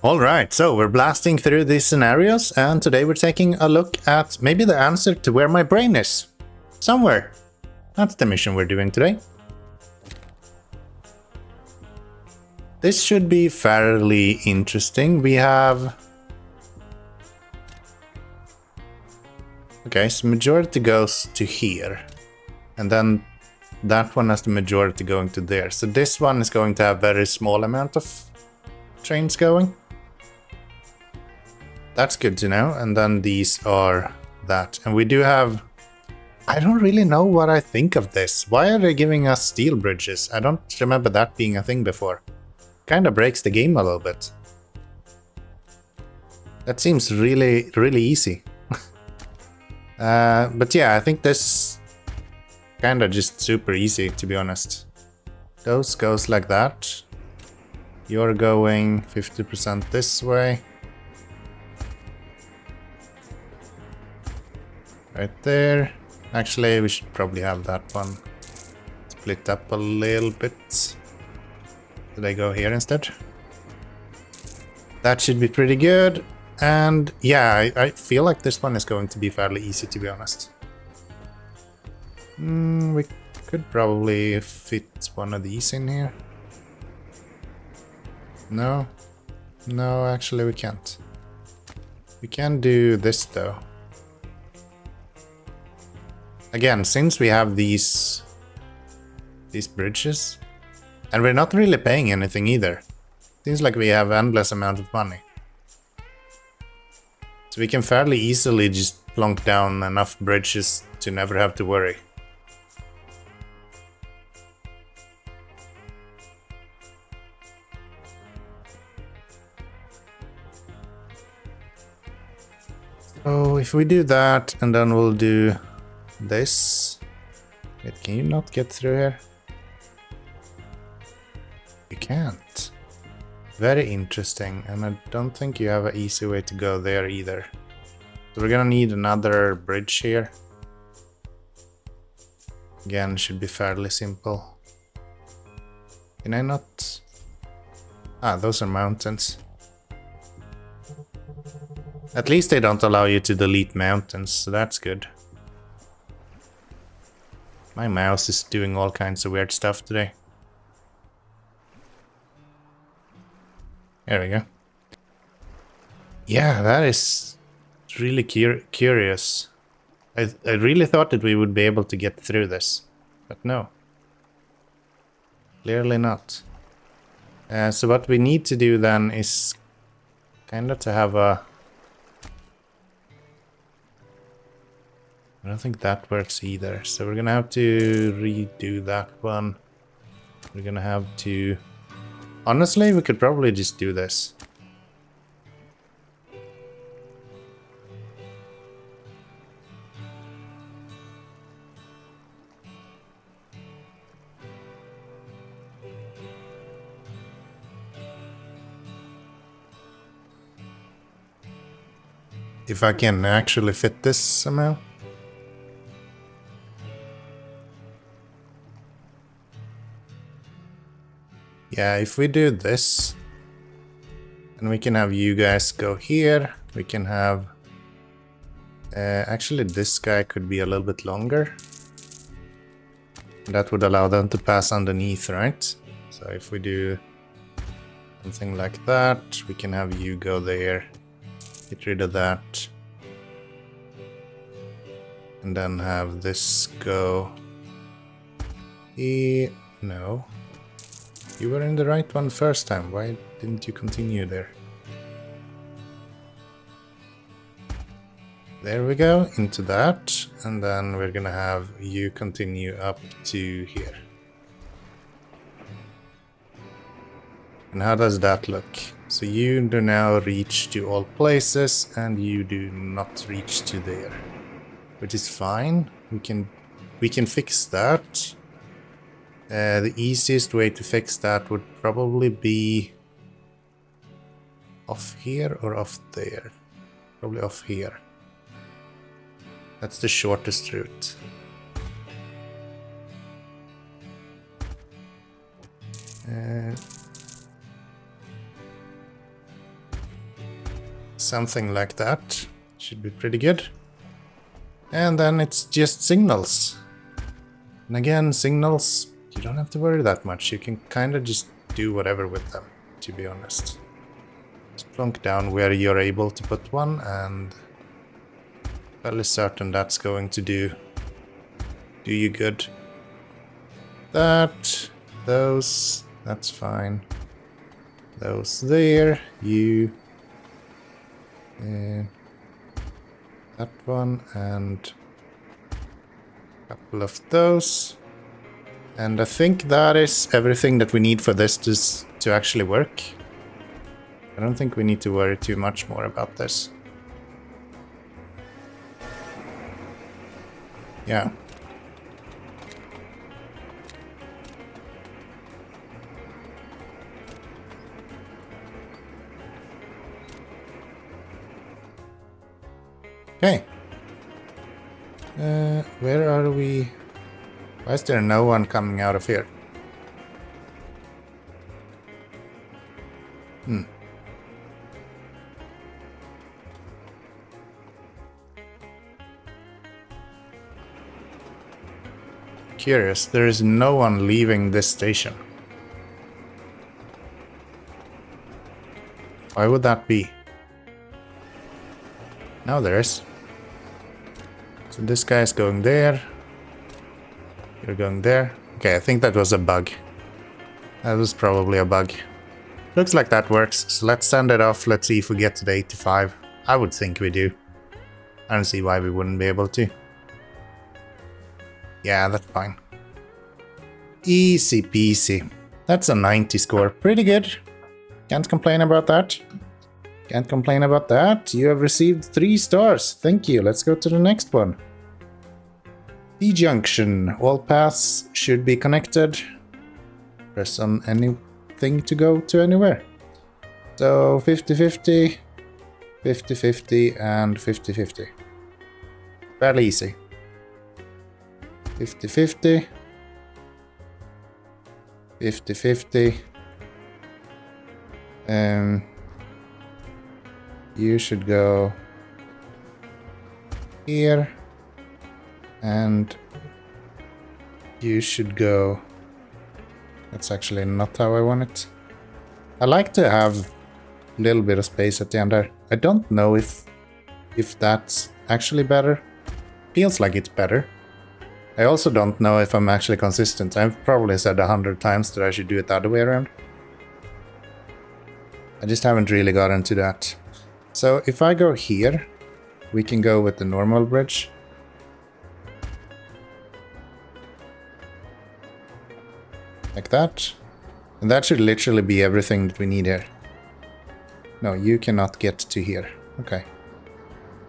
Alright, so we're blasting through these scenarios, and today we're taking a look at maybe the answer to where my brain is. Somewhere. That's the mission we're doing today. This should be fairly interesting. We have... Okay, so majority goes to here. And then that one has the majority going to there. So this one is going to have very small amount of trains going. That's good to know. And then these are that. And we do have... I don't really know what I think of this. Why are they giving us steel bridges? I don't remember that being a thing before. Kind of breaks the game a little bit. That seems really, really easy. But yeah, I think this is kind of just super easy, to be honest. Those goes like that. You're going 50% this way. Right there. Actually, we should probably have that one split up a little bit. Did I go here instead? That should be pretty good. And yeah, I feel like this one is going to be fairly easy, to be honest. We could probably fit one of these in here. No. No, actually we can't. We can do this though. Again, since we have these bridges, and we're not really paying anything either. Seems like we have endless amount of money. So we can fairly easily just plonk down enough bridges to never have to worry. So if we do that, and then we'll do this. Wait, can you not get through here? You can't. Very interesting, and I don't think you have an easy way to go there either. So we're gonna need another bridge here. Again, should be fairly simple. Can I not... Ah, those are mountains. At least they don't allow you to delete mountains, so that's good. My mouse is doing all kinds of weird stuff today. There we go. Yeah, that is really curious. I really thought that we would be able to get through this, but no. Clearly not. So what we need to do then is kind of to have a... I don't think that works either, so we're gonna have to redo that one. We're gonna have to... Honestly, we could probably just do this. If I can actually fit this somehow. Yeah, if we do this, and we can have you guys go here, we can have... actually, this guy could be a little bit longer. That would allow them to pass underneath, right? So if we do something like that, we can have you go there, get rid of that. And then have this go... No. You were in the right one first time, why didn't you continue there? There we go, into that, and then we're gonna have you continue up to here. And how does that look? So you do now reach to all places, and you do not reach to there. Which is fine, we can fix that. The easiest way to fix that would probably be off here or off there. Probably off here. That's the shortest route. Something like that. Should be pretty good. And then it's just signals. And again, signals, you don't have to worry that much. You can kind of just do whatever with them, to be honest. Just plunk down where you're able to put one, and fairly certain that's going to do you good. Those, that's fine. Those there, that one, and a couple of those. And I think that is everything that we need for this to actually work. I don't think we need to worry too much more about this. Yeah. Okay. Where are we? Why is there no one coming out of here? Curious, there is no one leaving this station. Why would that be? Now there is. So this guy is going there. You're going there. Okay, I think that was a bug. That was probably a bug. Looks like that works, so let's send it off. Let's see if we get to the 85. I would think we do. I don't see why we wouldn't be able to. Yeah, that's fine. Easy peasy. That's a 90 score. Pretty good. Can't complain about that. Can't complain about that. You have received 3 stars. Thank you. Let's go to the next one. T-junction. All paths should be connected. Press on anything to go to anywhere. So 50-50, 50-50, and 50-50. Fairly easy. 50-50. 50-50. You should go here, and you should go. That's actually not how I want it. I like to have a little bit of space at the end there. I don't know if that's actually better. Feels like it's better. I also don't know if I'm actually consistent. I've probably said 100 times that I should do it the other way around. I just haven't really gotten to that. So if I go here, we can go with the normal bridge. Like that. And that should literally be everything that we need here. No, you cannot get to here. Okay.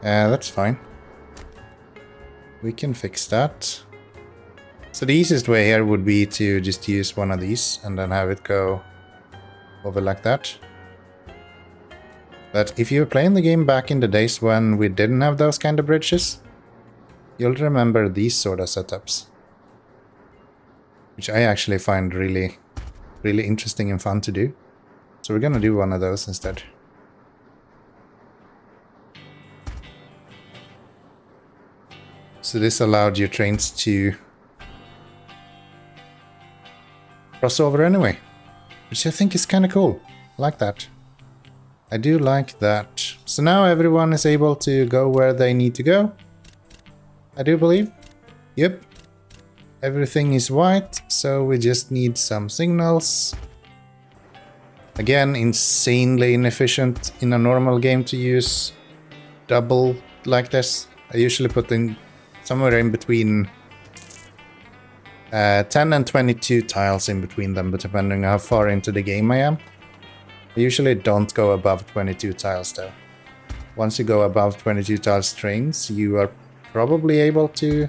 That's fine. We can fix that. So the easiest way here would be to just use one of these and then have it go over like that. But if you were playing the game back in the days when we didn't have those kind of bridges, you'll remember these sort of setups. Which I actually find really, really interesting and fun to do. So we're gonna do one of those instead. So this allowed your trains to cross over anyway, which I think is kind of cool. I like that. I do like that. So now everyone is able to go where they need to go. I do believe. Yep. Everything is white, so we just need some signals. Again, insanely inefficient in a normal game to use double like this. I usually put in somewhere in between 10 and 22 tiles in between them, but depending on how far into the game I am. I usually don't go above 22 tiles though. Once you go above 22 tiles trains, you are probably able to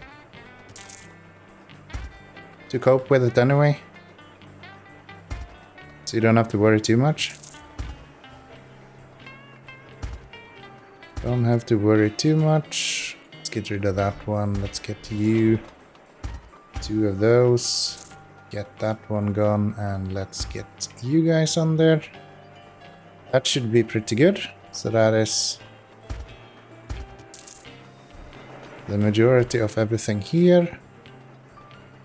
cope with it anyway. So you don't have to worry too much. Don't have to worry too much. Let's get rid of that one. Let's get you. 2 of those. Get that one gone, and let's get you guys on there. That should be pretty good. So that is the majority of everything here.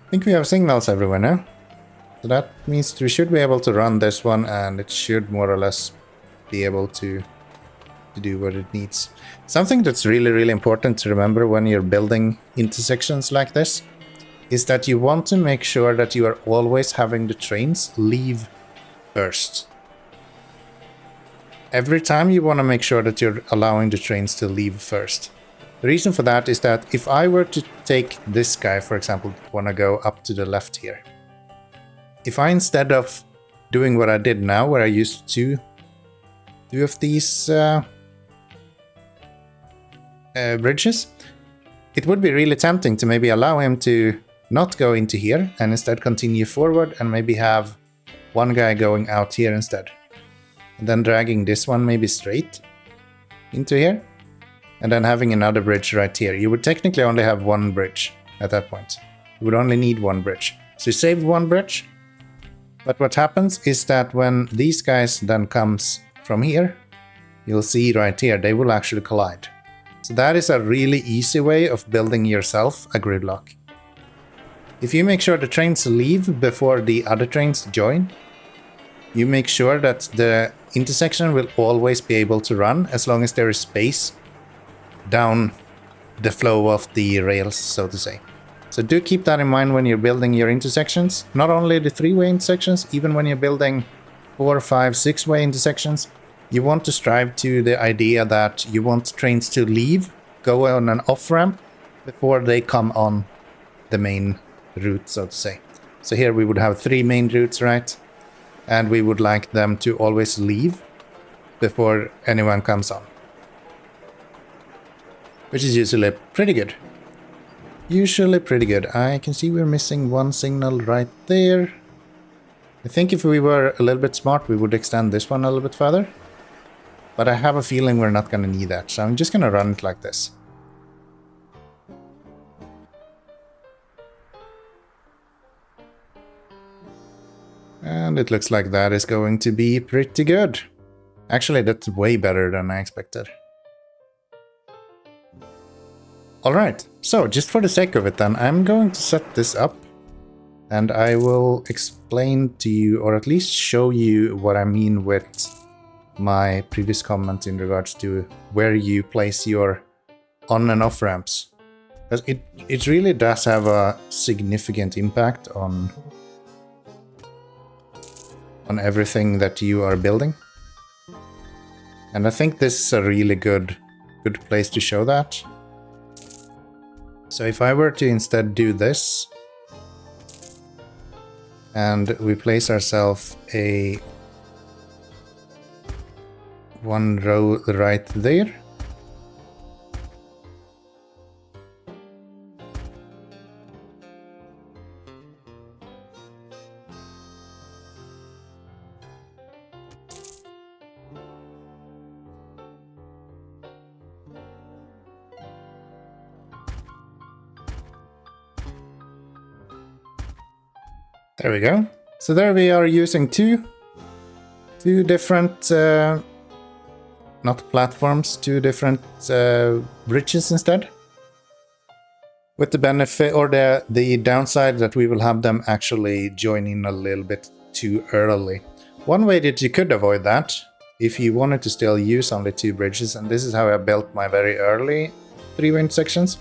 I think we have signals everywhere now. So that means we should be able to run this one, and it should more or less be able to do what it needs. Something that's really, really important to remember when you're building intersections like this is that you want to make sure that you are always having the trains leave first. Every time you want to make sure that you're allowing the trains to leave first. The reason for that is that if I were to take this guy, for example, want to go up to the left here. If I, instead of doing what I did now, where I used two of these bridges, it would be really tempting to maybe allow him to not go into here and instead continue forward and maybe have one guy going out here instead. And then dragging this one maybe straight into here. And then having another bridge right here. You would technically only have one bridge at that point. You would only need one bridge. So you saved one bridge. But what happens is that when these guys then comes from here, you'll see right here, they will actually collide. So that is a really easy way of building yourself a gridlock. If you make sure the trains leave before the other trains join, you make sure that the intersection will always be able to run as long as there is space down the flow of the rails, so to say. So do keep that in mind when you're building your intersections. Not only the three-way intersections, even when you're building 4, 5, 6-way intersections, you want to strive to the idea that you want trains to leave, go on an off-ramp, before they come on the main route, so to say. So here we would have 3 main routes, right? And we would like them to always leave before anyone comes on. Which is usually pretty good. Usually pretty good. I can see we're missing one signal right there. I think if we were a little bit smart, we would extend this one a little bit further. But I have a feeling we're not going to need that, so I'm just going to run it like this. And it looks like that is going to be pretty good. Actually, that's way better than I expected. Alright, so just for the sake of it then, I'm going to set this up. And I will explain to you, or at least show you what I mean with my previous comment in regards to where you place your on and off ramps. Because it really does have a significant impact on everything that you are building. And I think this is a really good place to show that. So if I were to instead do this, and we place ourselves a one row right there. There we go. So there we are using two different, not platforms, 2 different bridges instead. With the benefit or the downside that we will have them actually join in a little bit too early. One way that you could avoid that, if you wanted to still use only 2 bridges, and this is how I built my very early 3-way sections,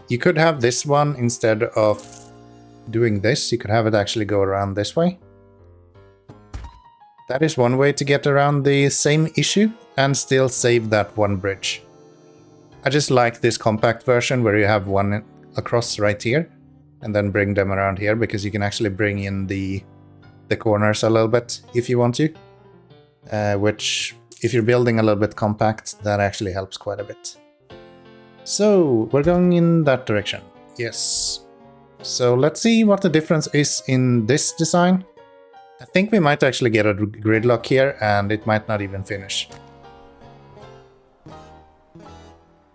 you could have this one instead of doing this, you could have it actually go around this way. That is one way to get around the same issue and still save that one bridge. I just like this compact version where you have one across right here and then bring them around here, because you can actually bring in the corners a little bit if you want to. Which, if you're building a little bit compact, that actually helps quite a bit. So, we're going in that direction. Yes. So let's see what the difference is in this design. I think we might actually get a gridlock here, and it might not even finish.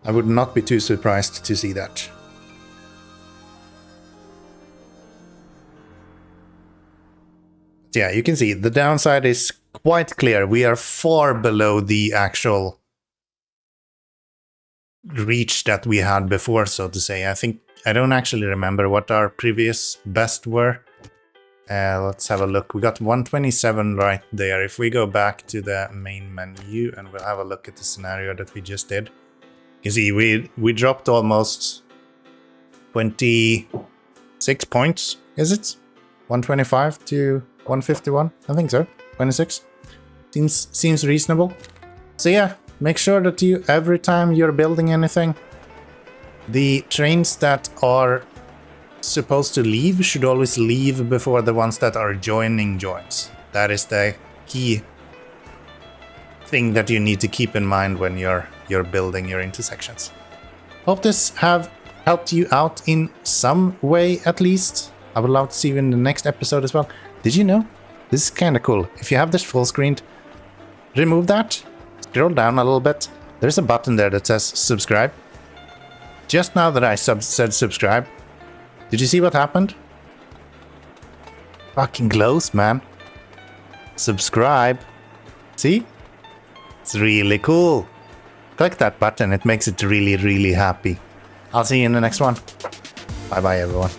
I would not be too surprised to see that. Yeah, you can see the downside is quite clear. We are far below the actual reach that we had before, so to say. I don't actually remember what our previous best were. Let's have a look. We got 127 right there. If we go back to the main menu and we'll have a look at the scenario that we just did. You see, we dropped almost 26 points, is it? 125 to 151? I think so. 26. Seems reasonable. So yeah, make sure that you, every time you're building anything, the trains that are supposed to leave should always leave before the ones that are joining joins. That is the key thing that you need to keep in mind when you're building your intersections. Hope this have helped you out in some way at least. I would love to see you in the next episode as well. Did you know? This is kind of cool. If you have this full screened, remove that, scroll down a little bit. There's a button there that says subscribe. Just now that I said subscribe, did you see what happened? Fucking close, man. Subscribe. See? It's really cool. Click that button, it makes it really, really happy. I'll see you in the next one. Bye bye, everyone.